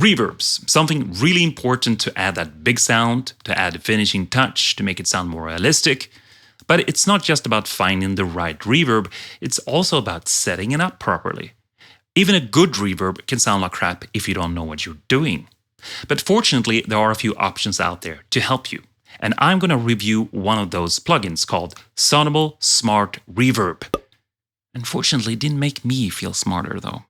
Reverbs, something really important to add that big sound, to add a finishing touch, to make it sound more realistic. But it's not just about finding the right reverb, it's also about setting it up properly. Even a good reverb can sound like crap if you don't know what you're doing. But fortunately, there are a few options out there to help you. And I'm going to review one of those plugins called Sonible Smart Reverb. Unfortunately, it didn't make me feel smarter though.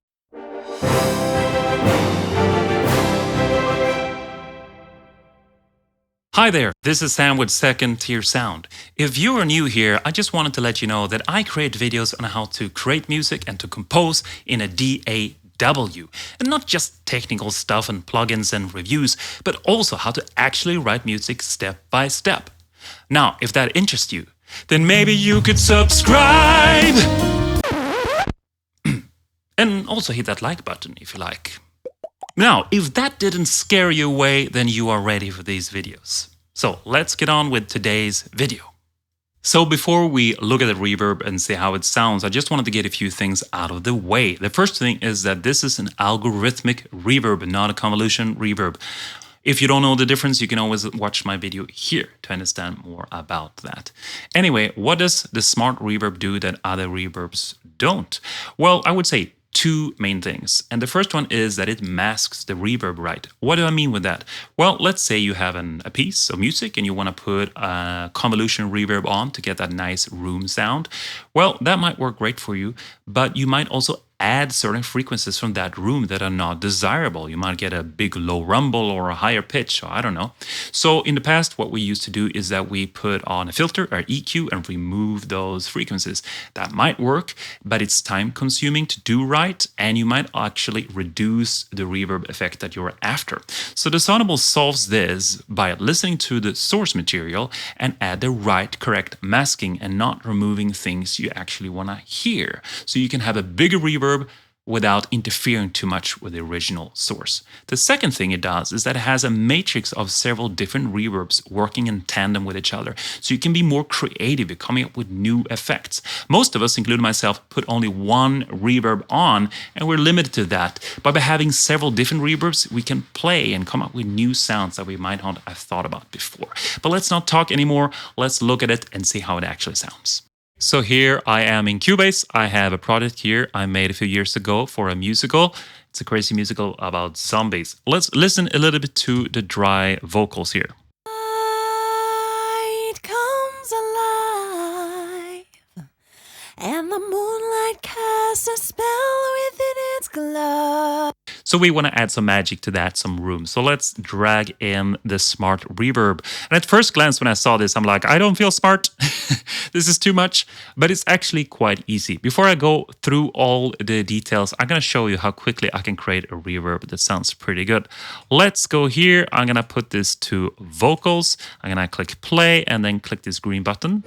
Hi there, this is Sam with Second Tier Sound. If you are new here, I just wanted to let you know that I create videos on how to create music and to compose in a DAW. And not just technical stuff and plugins and reviews, but also how to actually write music step by step. Now, if that interests you, then maybe you could subscribe! And also hit that like button if you like. Now, if that didn't scare you away, then you are ready for these videos. So let's get on with today's video. So before we look at the reverb and see how it sounds, I just wanted to get a few things out of the way. The first thing is that this is an algorithmic reverb, not a convolution reverb. If you don't know the difference, you can always watch my video here to understand more about that. Anyway, what does the smart reverb do that other reverbs don't? Well, I would say two main things. And the first one is that it masks the reverb right. What do I mean with that? Well, let's say you have a piece of music and you want to put a convolution reverb on to get that nice room sound. Well, that might work great for you, but you might also add certain frequencies from that room that are not desirable. You might get a big low rumble or a higher pitch, or I don't know. So in the past, what we used to do is that we put on a filter or EQ and remove those frequencies. That might work, but it's time consuming to do right, and you might actually reduce the reverb effect that you're after. So the Sonible solves this by listening to the source material and add the right correct masking and not removing things you actually want to hear. So you can have a bigger reverb without interfering too much with the original source. The second thing it does is that it has a matrix of several different reverbs working in tandem with each other, so you can be more creative in coming up with new effects. Most of us, including myself, put only one reverb on, and we're limited to that. But by having several different reverbs, we can play and come up with new sounds that we might not have thought about before. But let's not talk anymore, let's look at it and see how it actually sounds. So here I am in Cubase. I have a project here I made a few years ago for a musical. It's a crazy musical about zombies. Let's listen a little bit to the dry vocals here. Light comes alive, and the moonlight casts a spell within its glow. So we want to add some magic to that, some room. So let's drag in the smart reverb. And at first glance, when I saw this, I'm like, I don't feel smart. This is too much, but it's actually quite easy. Before I go through all the details, I'm going to show you how quickly I can create a reverb that sounds pretty good. Let's go here. I'm going to put this to vocals. I'm going to click play and then click this green button.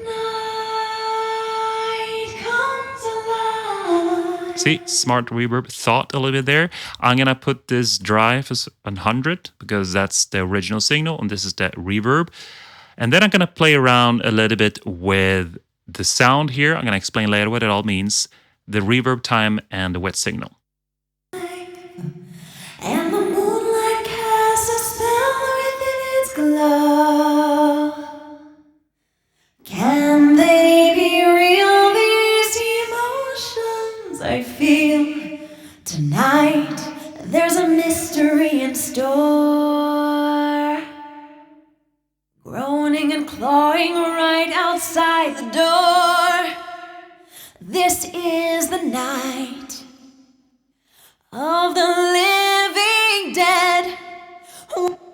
See, smart reverb thought a little bit there. I'm going to put this drive as 100 because that's the original signal and this is the reverb. And then I'm going to play around a little bit with the sound here. I'm going to explain later what it all means. The reverb time and the wet signal. And the moonlight casts a spell within its glow. Can they be real, these emotions I feel tonight? There's a mystery in store, groaning and clawing right outside the door. This is the night of the living dead.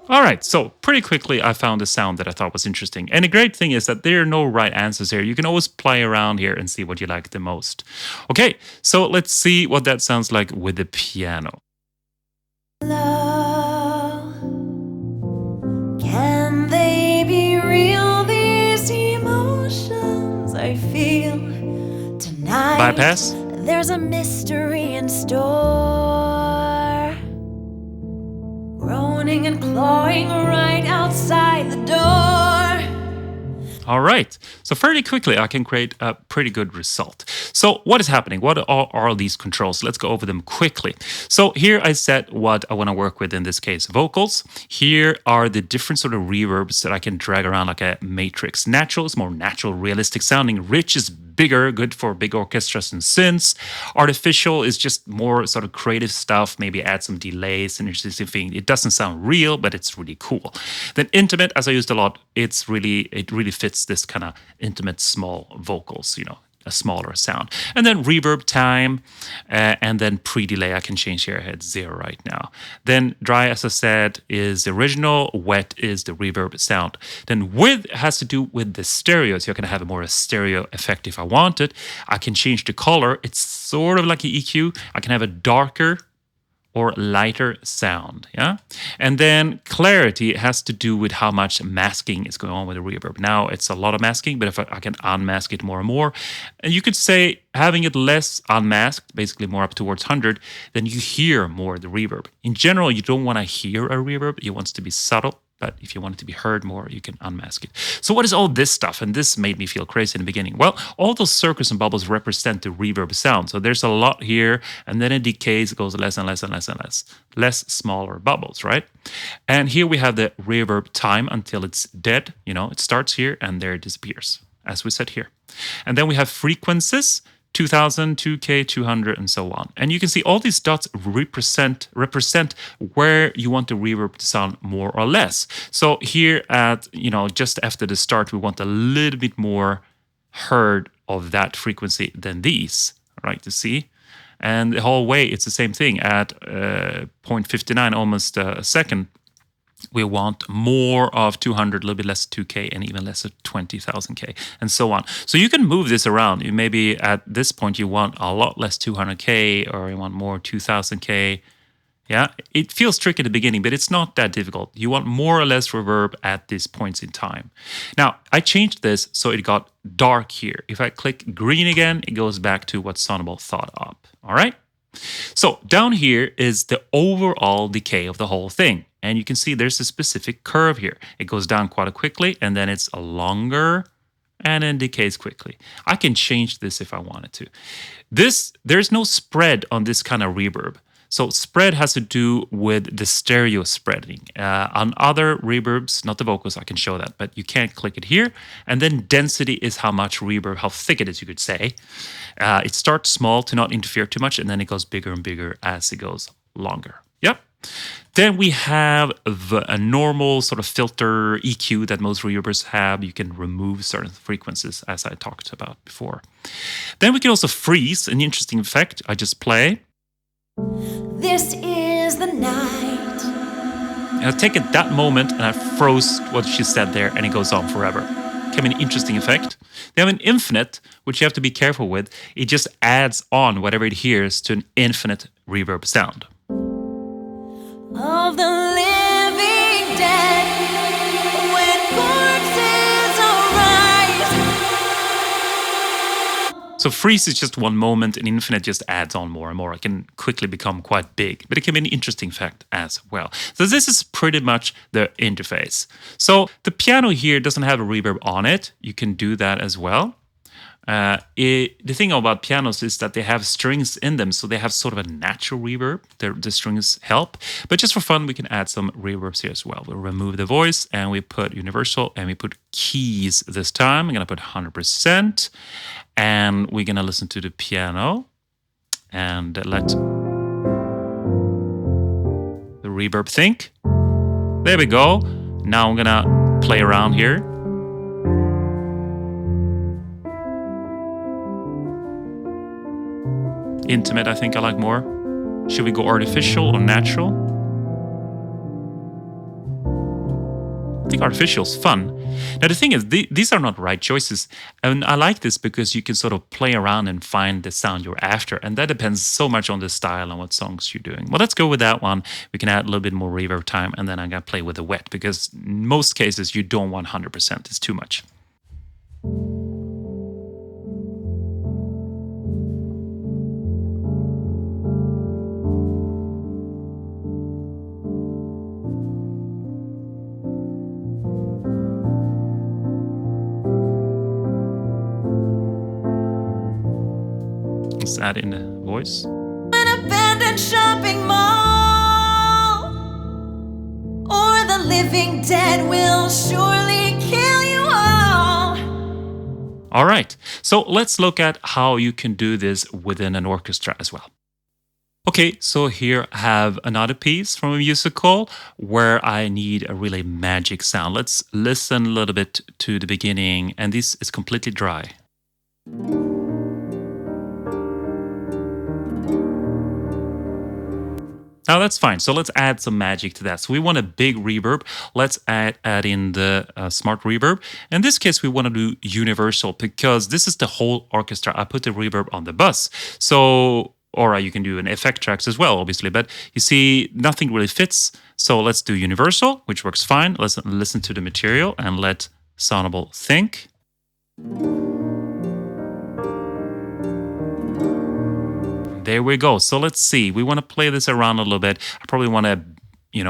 All right, so pretty quickly I found a sound that I thought was interesting. And the great thing is that there are no right answers here. You can always play around here and see what you like the most. Okay, so let's see what that sounds like with the piano. Can they be real, these emotions I feel tonight? Bypass. There's a mystery in store, groaning and clawing right outside the door. All right, so fairly quickly I can create a pretty good result. So what is happening? What are these controls? Let's go over them quickly. So here I set what I want to work with, in this case, vocals. Here are the different sort of reverbs that I can drag around like a matrix. Natural is more natural, realistic sounding. Rich is bigger, good for big orchestras and synths. Artificial is just more sort of creative stuff, maybe add some delays and interesting thing. It doesn't sound real, but it's really cool. Then intimate, as I used a lot, it really fits this kind of intimate small vocals, a smaller sound. And then reverb time, and then pre-delay I can change here at 0 right now. Then dry, as I said, is the original, wet is the reverb sound. Then width has to do with the stereo, so I can have a more stereo effect if I want it. I can change the color, it's sort of like an EQ. I can have a darker or lighter sound, yeah? And then clarity has to do with how much masking is going on with the reverb. Now it's a lot of masking, but if I can unmask it more and more, and you could say having it less unmasked, basically more up towards 100, then you hear more of the reverb. In general, you don't want to hear a reverb, you want it to be subtle. But if you want it to be heard more, you can unmask it. So what is all this stuff? And this made me feel crazy in the beginning. Well, all those circles and bubbles represent the reverb sound. So there's a lot here, and then it decays, it goes less and less and less and less. Less smaller bubbles, right? And here we have the reverb time until it's dead. It starts here and there it disappears, as we said here. And then we have frequencies, 2000, 2K, 200, and so on. And you can see all these dots represent where you want the reverb to sound more or less. So here at, just after the start, we want a little bit more heard of that frequency than these, right, to see. And the whole way, it's the same thing. At 0.59, almost a second, we want more of 200, a little bit less 2K, and even less of 20,000K, and so on. So you can move this around. You maybe at this point you want a lot less 200K, or you want more 2000K. Yeah, it feels tricky at the beginning, but it's not that difficult. You want more or less reverb at these points in time. Now, I changed this so it got dark here. If I click green again, it goes back to what Sonible thought up. All right? So down here is the overall decay of the whole thing. And you can see there's a specific curve here. It goes down quite quickly, and then it's longer, and then decays quickly. I can change this if I wanted to. There's no spread on this kind of reverb. So spread has to do with the stereo spreading. On other reverbs, not the vocals, I can show that, but you can't click it here. And then density is how much reverb, how thick it is, you could say. It starts small to not interfere too much, and then it goes bigger and bigger as it goes longer. Yep. Then we have a normal sort of filter EQ that most reverbers have. You can remove certain frequencies, as I talked about before. Then we can also freeze, an interesting effect. I just play. This is the night. And I take it that moment and I froze what she said there, and it goes on forever. Can be an interesting effect. They have an infinite, which you have to be careful with. It just adds on whatever it hears to an infinite reverb sound. Of the living dead, when corpses arise. So freeze is just one moment, and infinite just adds on more and more. It can quickly become quite big, but it can be an interesting effect as well. So this is pretty much the interface. So the piano here doesn't have a reverb on it. You can do that as well. The thing about pianos is that they have strings in them, so they have sort of a natural reverb. The strings help, but just for fun, we can add some reverbs here as well. We'll remove the voice, and we put universal, and we put keys this time. I'm gonna put 100%, and we're gonna listen to the piano, and let the reverb think. There we go. Now I'm gonna play around here. Intimate, I think I like more. Should we go artificial or natural? I think artificial is fun. Now the thing is, these are not right choices. And I like this because you can sort of play around and find the sound you're after. And that depends so much on the style and what songs you're doing. Well, let's go with that one. We can add a little bit more reverb time, and then I'm gonna play with the wet, because in most cases you don't want 100%, it's too much. Let's add in a voice. An abandoned shopping mall, or the living dead will surely kill you all. All right, so let's look at how you can do this within an orchestra as well. Okay, so here I have another piece from a musical where I need a really magic sound. Let's listen a little bit to the beginning, and this is completely dry. Now that's fine. So let's add some magic to that. So we want a big reverb. Let's add in the smart reverb. In this case, we want to do universal because this is the whole orchestra. I put the reverb on the bus. So, or you can do an effect tracks as well, obviously. But you see, nothing really fits. So let's do universal, which works fine. Let's listen to the material and let Sonible think. There we go. So let's see. We want to play this around a little bit. I probably want to,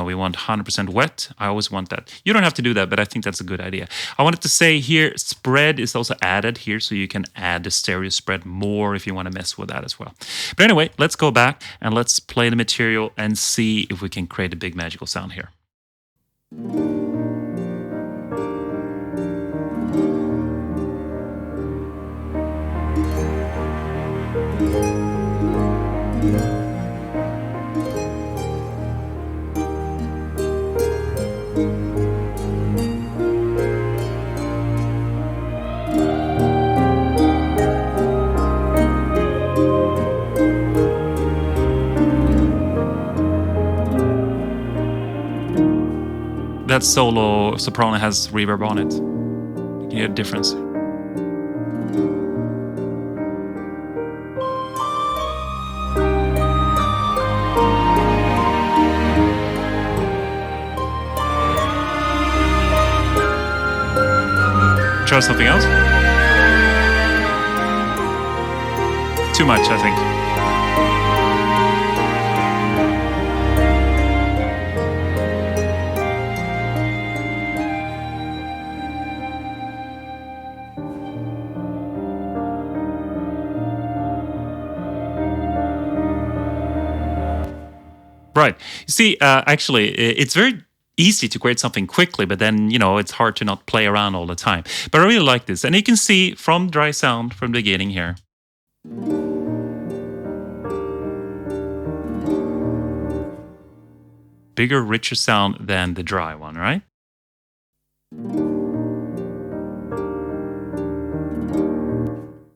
we want 100% wet. I always want that. You don't have to do that, but I think that's a good idea. I wanted to say here, spread is also added here, so you can add the stereo spread more if you want to mess with that as well. But anyway, let's go back and let's play the material and see if we can create a big magical sound here. That solo soprano has reverb on it. You can hear a difference. Try something else? Too much, I think. Right. You see, actually, it's very easy to create something quickly, but then, it's hard to not play around all the time. But I really like this. And you can see from dry sound from the beginning here. Bigger, richer sound than the dry one, right?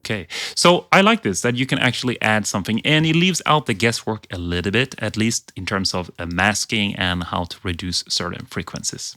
Okay, so I like this, that you can actually add something and it leaves out the guesswork a little bit, at least in terms of masking and how to reduce certain frequencies.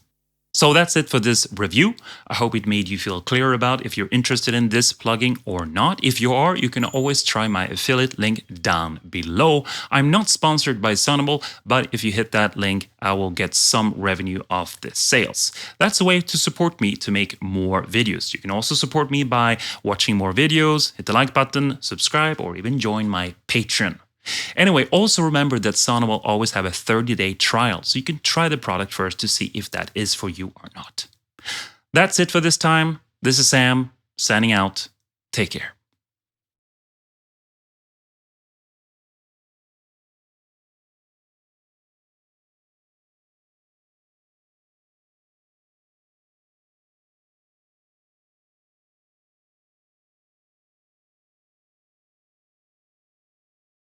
So that's it for this review. I hope it made you feel clear about if you're interested in this plugin or not. If you are, you can always try my affiliate link down below. I'm not sponsored by Sonible, but if you hit that link, I will get some revenue off the sales. That's a way to support me to make more videos. You can also support me by watching more videos, hit the like button, subscribe, or even join my Patreon. Anyway, also remember that Sonible will always have a 30-day trial, so you can try the product first to see if that is for you or not. That's it for this time. This is Sam, signing out. Take care.